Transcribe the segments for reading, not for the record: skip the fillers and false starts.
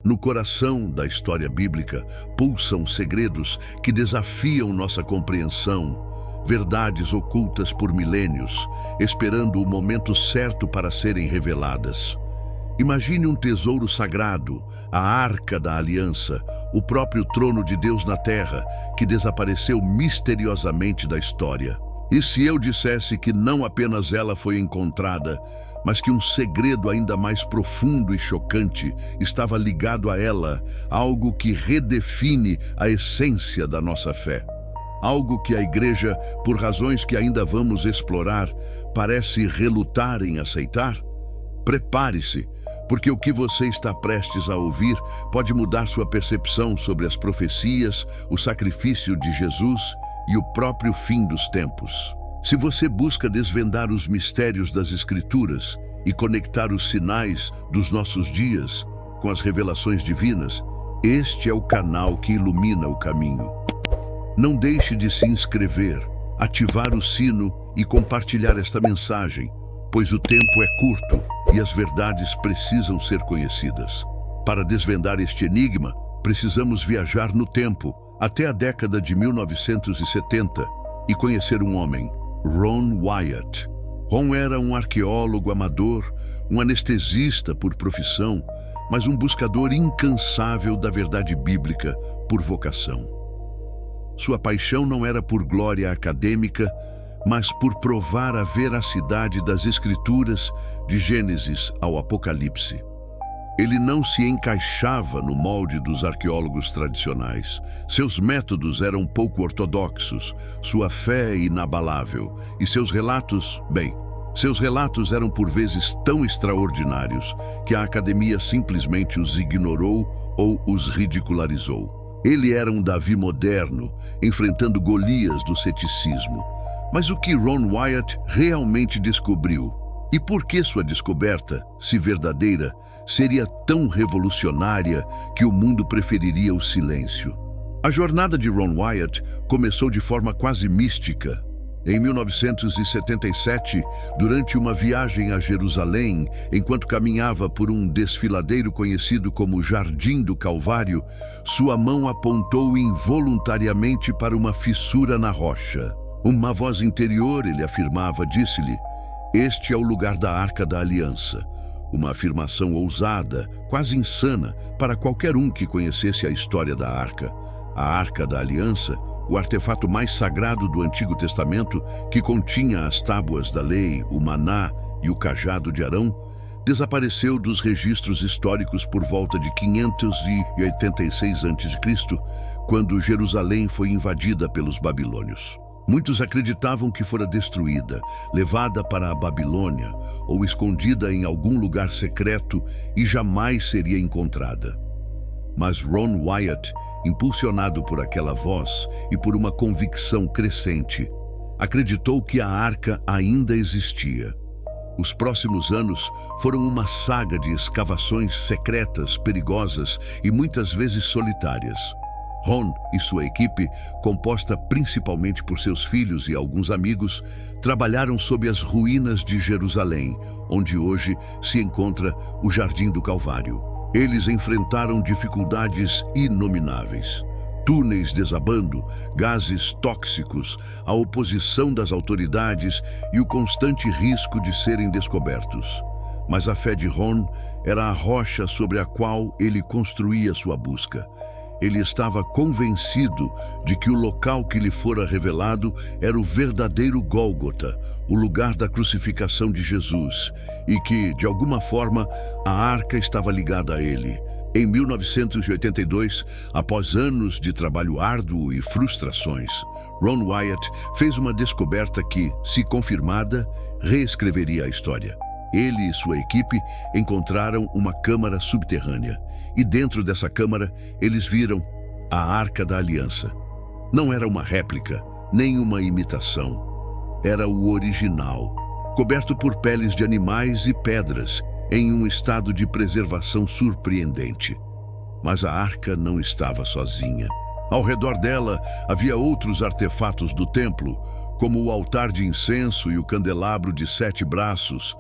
No coração da história bíblica pulsam segredos que desafiam nossa compreensão, verdades ocultas por milênios, esperando o momento certo para serem reveladas. Imagine um tesouro sagrado, a Arca da Aliança, o próprio trono de Deus na Terra, que desapareceu misteriosamente da história. E se eu dissesse que não apenas ela foi encontrada, mas que um segredo ainda mais profundo e chocante estava ligado a ela, algo que redefine a essência da nossa fé? Algo que a Igreja, por razões que ainda vamos explorar, parece relutar em aceitar? Prepare-se, porque o que você está prestes a ouvir pode mudar sua percepção sobre as profecias, o sacrifício de Jesus e o próprio fim dos tempos. Se você busca desvendar os mistérios das Escrituras e conectar os sinais dos nossos dias com as revelações divinas, este é o canal que ilumina o caminho. Não deixe de se inscrever, ativar o sino e compartilhar esta mensagem, pois o tempo é curto e as verdades precisam ser conhecidas. Para desvendar este enigma, precisamos viajar no tempo, até a década de 1970, e conhecer um homem, Ron Wyatt. Ron era um arqueólogo amador, um anestesista por profissão, mas um buscador incansável da verdade bíblica por vocação. Sua paixão não era por glória acadêmica, mas por provar a veracidade das Escrituras, de Gênesis ao Apocalipse. Ele não se encaixava no molde dos arqueólogos tradicionais. Seus métodos eram pouco ortodoxos, sua fé inabalável, e seus relatos eram por vezes tão extraordinários que a academia simplesmente os ignorou ou os ridicularizou. Ele era um Davi moderno, enfrentando Golias do ceticismo. Mas o que Ron Wyatt realmente descobriu? E por que sua descoberta, se verdadeira, seria tão revolucionária que o mundo preferiria o silêncio? A jornada de Ron Wyatt começou de forma quase mística. Em 1977, durante uma viagem a Jerusalém, enquanto caminhava por um desfiladeiro conhecido como Jardim do Calvário, sua mão apontou involuntariamente para uma fissura na rocha. Uma voz interior, ele afirmava, disse-lhe: "Este é o lugar da Arca da Aliança." Uma afirmação ousada, quase insana, para qualquer um que conhecesse a história da Arca. A Arca da Aliança, o artefato mais sagrado do Antigo Testamento, que continha as tábuas da lei, o maná e o cajado de Arão, desapareceu dos registros históricos por volta de 586 a.C., quando Jerusalém foi invadida pelos babilônios. Muitos acreditavam que fora destruída, levada para a Babilônia ou escondida em algum lugar secreto e jamais seria encontrada. Mas Ron Wyatt, impulsionado por aquela voz e por uma convicção crescente, acreditou que a arca ainda existia. Os próximos anos foram uma saga de escavações secretas, perigosas e muitas vezes solitárias. Ron e sua equipe, composta principalmente por seus filhos e alguns amigos, trabalharam sob as ruínas de Jerusalém, onde hoje se encontra o Jardim do Calvário. Eles enfrentaram dificuldades inomináveis: túneis desabando, gases tóxicos, a oposição das autoridades e o constante risco de serem descobertos. Mas a fé de Ron era a rocha sobre a qual ele construía sua busca. Ele estava convencido de que o local que lhe fora revelado era o verdadeiro Gólgota, o lugar da crucificação de Jesus, e que, de alguma forma, a arca estava ligada a ele. Em 1982, após anos de trabalho árduo e frustrações, Ron Wyatt fez uma descoberta que, se confirmada, reescreveria a história. Ele e sua equipe encontraram uma câmara subterrânea. E dentro dessa câmara, eles viram a Arca da Aliança. Não era uma réplica, nem uma imitação. Era o original, coberto por peles de animais e pedras, em um estado de preservação surpreendente. Mas a arca não estava sozinha. Ao redor dela, havia outros artefatos do templo, como o altar de incenso e o candelabro de 7 braços,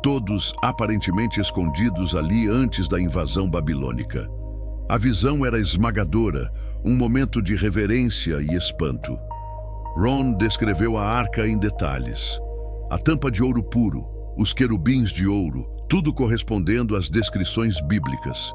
todos aparentemente escondidos ali antes da invasão babilônica. A visão era esmagadora, um momento de reverência e espanto. Ron descreveu a arca em detalhes. A tampa de ouro puro, os querubins de ouro, tudo correspondendo às descrições bíblicas.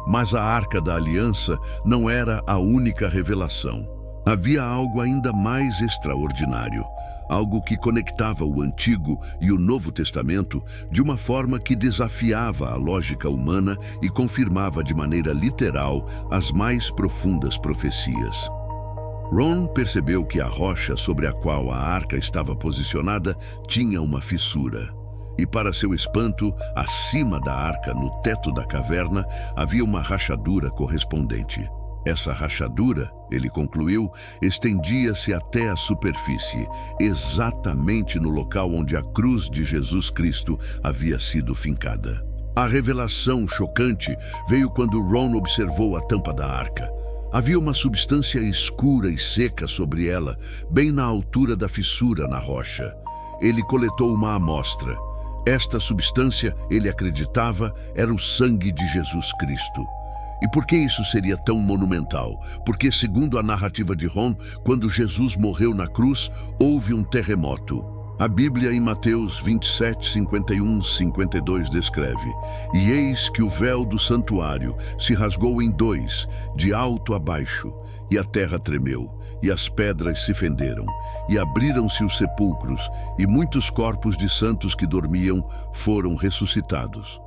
Mas a Arca da Aliança não era a única revelação. Havia algo ainda mais extraordinário, algo que conectava o Antigo e o Novo Testamento de uma forma que desafiava a lógica humana e confirmava de maneira literal as mais profundas profecias. Ron percebeu que a rocha sobre a qual a arca estava posicionada tinha uma fissura. E para seu espanto, acima da arca, no teto da caverna, havia uma rachadura correspondente. Essa rachadura, ele concluiu, estendia-se até a superfície, exatamente no local onde a cruz de Jesus Cristo havia sido fincada. A revelação chocante veio quando Ron observou a tampa da arca. Havia uma substância escura e seca sobre ela, bem na altura da fissura na rocha. Ele coletou uma amostra. Esta substância, ele acreditava, era o sangue de Jesus Cristo. E por que isso seria tão monumental? Porque, segundo a narrativa de Ron, quando Jesus morreu na cruz, houve um terremoto. A Bíblia, em Mateus 27, 51, 52, descreve: E eis que o véu do santuário se rasgou em dois, de alto a baixo, e a terra tremeu, e as pedras se fenderam, e abriram-se os sepulcros, e muitos corpos de santos que dormiam foram ressuscitados.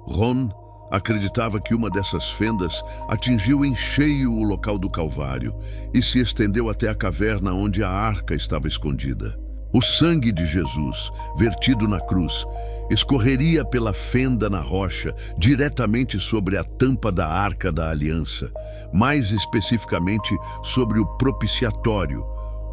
Ron acreditava que uma dessas fendas atingiu em cheio o local do Calvário e se estendeu até a caverna onde a arca estava escondida. O sangue de Jesus, vertido na cruz, escorreria pela fenda na rocha, diretamente sobre a tampa da Arca da Aliança, mais especificamente sobre o propiciatório,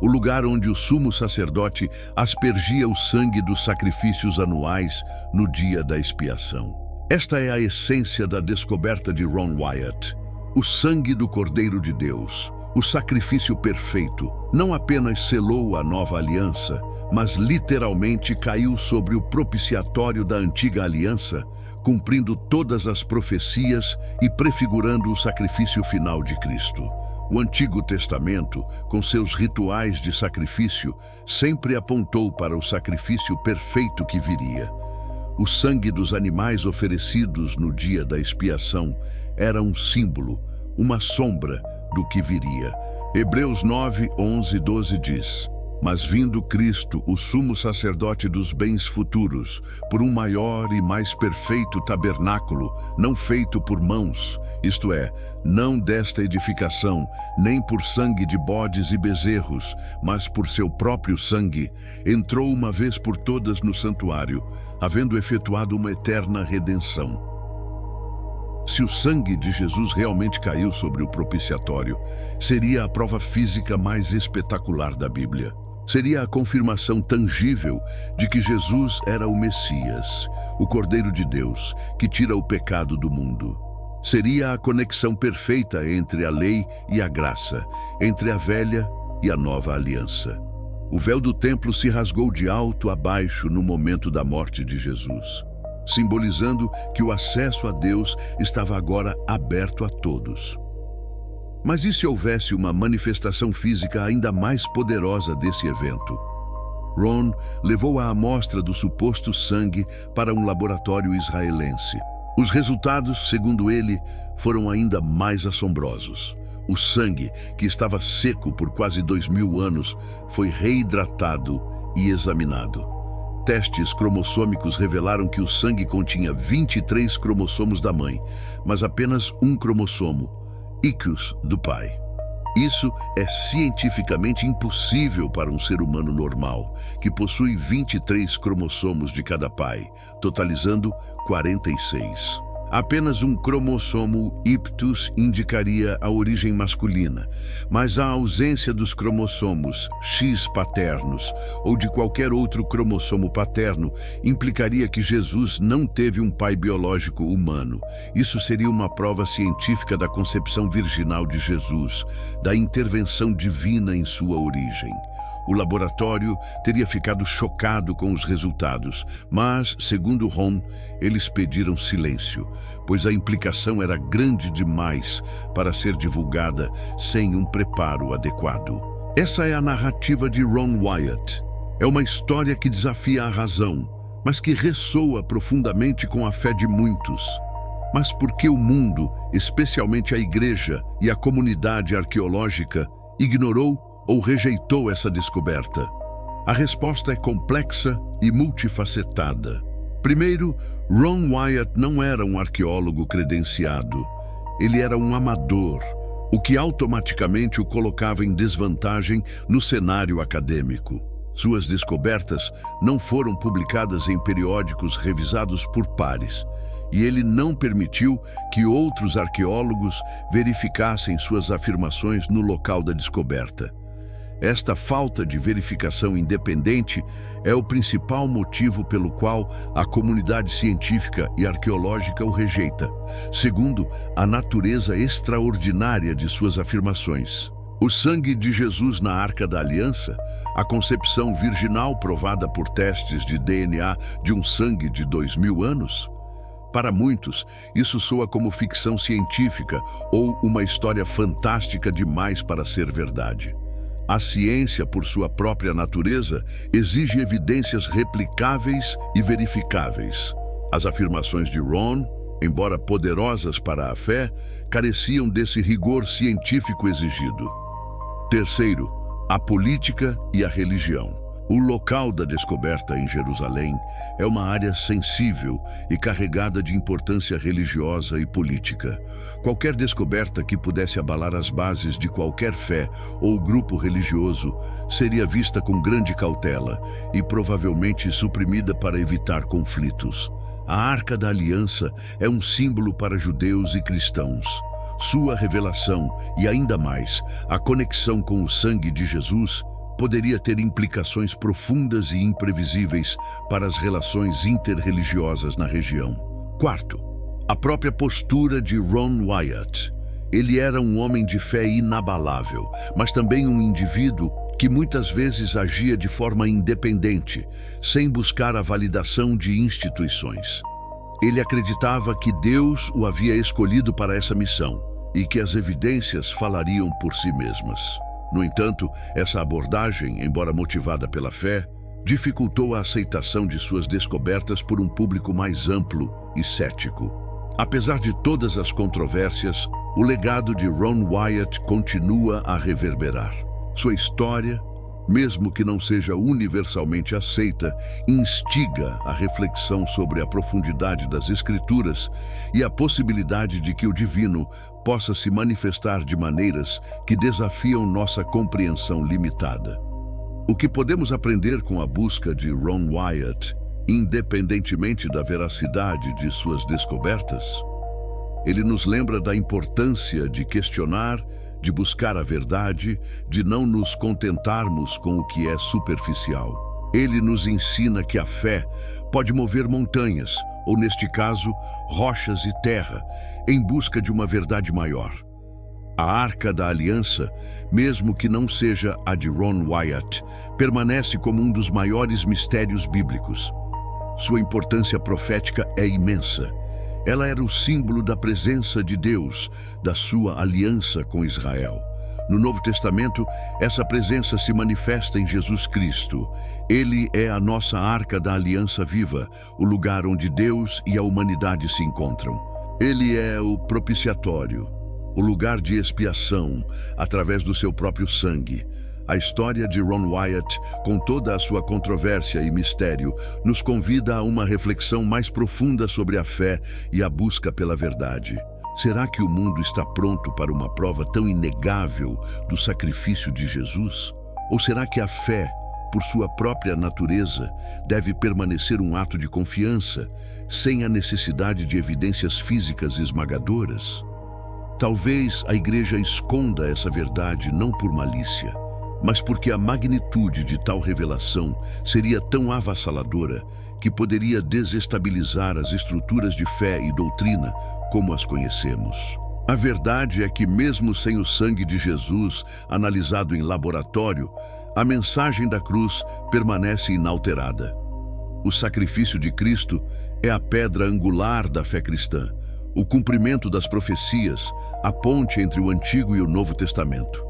o lugar onde o sumo sacerdote aspergia o sangue dos sacrifícios anuais no dia da expiação. Esta é a essência da descoberta de Ron Wyatt. O sangue do Cordeiro de Deus, o sacrifício perfeito, não apenas selou a nova aliança, mas literalmente caiu sobre o propiciatório da antiga aliança, cumprindo todas as profecias e prefigurando o sacrifício final de Cristo. O Antigo Testamento, com seus rituais de sacrifício, sempre apontou para o sacrifício perfeito que viria. O sangue dos animais oferecidos no dia da expiação era um símbolo, uma sombra do que viria. Hebreus 9, 11 e 12 diz: Mas vindo Cristo, o sumo sacerdote dos bens futuros, por um maior e mais perfeito tabernáculo, não feito por mãos, isto é, não desta edificação, nem por sangue de bodes e bezerros, mas por seu próprio sangue, entrou uma vez por todas no santuário, havendo efetuado uma eterna redenção. Se o sangue de Jesus realmente caiu sobre o propiciatório, seria a prova física mais espetacular da Bíblia. Seria a confirmação tangível de que Jesus era o Messias, o Cordeiro de Deus, que tira o pecado do mundo. Seria a conexão perfeita entre a lei e a graça, entre a velha e a nova aliança. O véu do templo se rasgou de alto a baixo no momento da morte de Jesus, simbolizando que o acesso a Deus estava agora aberto a todos. Mas e se houvesse uma manifestação física ainda mais poderosa desse evento? Ron levou a amostra do suposto sangue para um laboratório israelense. Os resultados, segundo ele, foram ainda mais assombrosos. O sangue, que estava seco por quase 2000 anos, foi reidratado e examinado. Testes cromossômicos revelaram que o sangue continha 23 cromossomos da mãe, mas apenas um cromossomo, Iquios, do pai. Isso é cientificamente impossível para um ser humano normal, que possui 23 cromossomos de cada pai, totalizando 46. Apenas um cromossomo iptus indicaria a origem masculina, mas a ausência dos cromossomos X paternos ou de qualquer outro cromossomo paterno implicaria que Jesus não teve um pai biológico humano. Isso seria uma prova científica da concepção virginal de Jesus, da intervenção divina em sua origem. O laboratório teria ficado chocado com os resultados, mas, segundo Ron, eles pediram silêncio, pois a implicação era grande demais para ser divulgada sem um preparo adequado. Essa é a narrativa de Ron Wyatt. É uma história que desafia a razão, mas que ressoa profundamente com a fé de muitos. Mas por que o mundo, especialmente a igreja e a comunidade arqueológica, ignorou ou rejeitou essa descoberta? A resposta é complexa e multifacetada. Primeiro, Ron Wyatt não era um arqueólogo credenciado. Ele era um amador, o que automaticamente o colocava em desvantagem no cenário acadêmico. Suas descobertas não foram publicadas em periódicos revisados por pares, e ele não permitiu que outros arqueólogos verificassem suas afirmações no local da descoberta. Esta falta de verificação independente é o principal motivo pelo qual a comunidade científica e arqueológica o rejeita, segundo a natureza extraordinária de suas afirmações. O sangue de Jesus na Arca da Aliança, a concepção virginal provada por testes de DNA de um sangue de 2000 anos, para muitos, isso soa como ficção científica ou uma história fantástica demais para ser verdade. A ciência, por sua própria natureza, exige evidências replicáveis e verificáveis. As afirmações de Ron, embora poderosas para a fé, careciam desse rigor científico exigido. Terceiro, a política e a religião. O local da descoberta em Jerusalém é uma área sensível e carregada de importância religiosa e política. Qualquer descoberta que pudesse abalar as bases de qualquer fé ou grupo religioso seria vista com grande cautela e provavelmente suprimida para evitar conflitos. A Arca da Aliança é um símbolo para judeus e cristãos. Sua revelação e, ainda mais, a conexão com o sangue de Jesus poderia ter implicações profundas e imprevisíveis para as relações interreligiosas na região. Quarto, a própria postura de Ron Wyatt. Ele era um homem de fé inabalável, mas também um indivíduo que muitas vezes agia de forma independente, sem buscar a validação de instituições. Ele acreditava que Deus o havia escolhido para essa missão e que as evidências falariam por si mesmas. No entanto, essa abordagem, embora motivada pela fé, dificultou a aceitação de suas descobertas por um público mais amplo e cético. Apesar de todas as controvérsias, o legado de Ron Wyatt continua a reverberar. Sua história, mesmo que não seja universalmente aceita, instiga a reflexão sobre a profundidade das Escrituras e a possibilidade de que o divino possa se manifestar de maneiras que desafiam nossa compreensão limitada. O que podemos aprender com a busca de Ron Wyatt, independentemente da veracidade de suas descobertas? Ele nos lembra da importância de questionar, de buscar a verdade, de não nos contentarmos com o que é superficial. Ele nos ensina que a fé pode mover montanhas, ou neste caso, rochas e terra, em busca de uma verdade maior. A Arca da Aliança, mesmo que não seja a de Ron Wyatt, permanece como um dos maiores mistérios bíblicos. Sua importância profética é imensa. Ela era o símbolo da presença de Deus, da sua aliança com Israel. No Novo Testamento, essa presença se manifesta em Jesus Cristo. Ele é a nossa Arca da Aliança viva, o lugar onde Deus e a humanidade se encontram. Ele é o propiciatório, o lugar de expiação, através do seu próprio sangue. A história de Ron Wyatt, com toda a sua controvérsia e mistério, nos convida a uma reflexão mais profunda sobre a fé e a busca pela verdade. Será que o mundo está pronto para uma prova tão inegável do sacrifício de Jesus? Ou será que a fé, por sua própria natureza, deve permanecer um ato de confiança, sem a necessidade de evidências físicas esmagadoras? Talvez a Igreja esconda essa verdade não por malícia, mas porque a magnitude de tal revelação seria tão avassaladora que poderia desestabilizar as estruturas de fé e doutrina como as conhecemos. A verdade é que, mesmo sem o sangue de Jesus analisado em laboratório, A mensagem da cruz permanece inalterada. O sacrifício de Cristo é a pedra angular da fé cristã, o cumprimento das profecias, a ponte entre o Antigo e o Novo Testamento.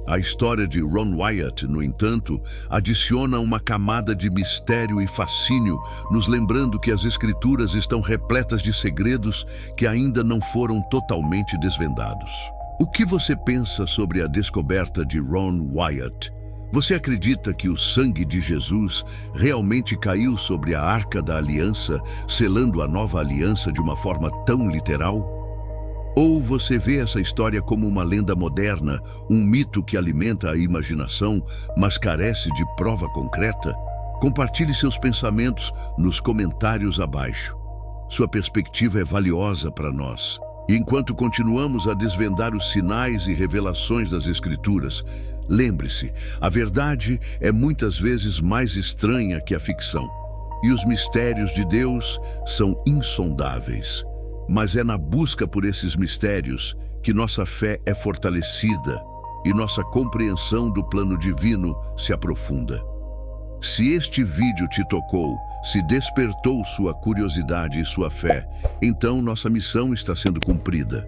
A história de Ron Wyatt, no entanto, adiciona uma camada de mistério e fascínio, nos lembrando que as Escrituras estão repletas de segredos que ainda não foram totalmente desvendados. O que você pensa sobre a descoberta de Ron Wyatt? Você acredita que o sangue de Jesus realmente caiu sobre a Arca da Aliança, selando a nova aliança de uma forma tão literal? Ou você vê essa história como uma lenda moderna, um mito que alimenta a imaginação, mas carece de prova concreta? Compartilhe seus pensamentos nos comentários abaixo. Sua perspectiva é valiosa para nós. E enquanto continuamos a desvendar os sinais e revelações das Escrituras, lembre-se, a verdade é muitas vezes mais estranha que a ficção. E os mistérios de Deus são insondáveis. Mas é na busca por esses mistérios que nossa fé é fortalecida e nossa compreensão do plano divino se aprofunda. Se este vídeo te tocou, se despertou sua curiosidade e sua fé, então nossa missão está sendo cumprida.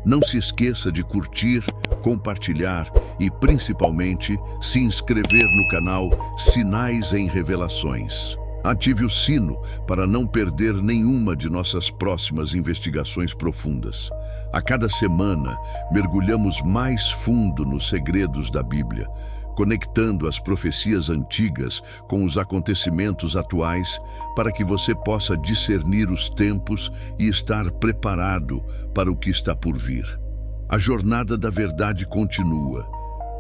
Não se esqueça de curtir, compartilhar e, principalmente, se inscrever no canal Sinais em Revelações. Ative o sino para não perder nenhuma de nossas próximas investigações profundas. A cada semana, mergulhamos mais fundo nos segredos da Bíblia, conectando as profecias antigas com os acontecimentos atuais para que você possa discernir os tempos e estar preparado para o que está por vir. A jornada da verdade continua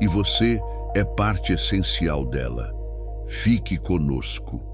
e você é parte essencial dela. Fique conosco.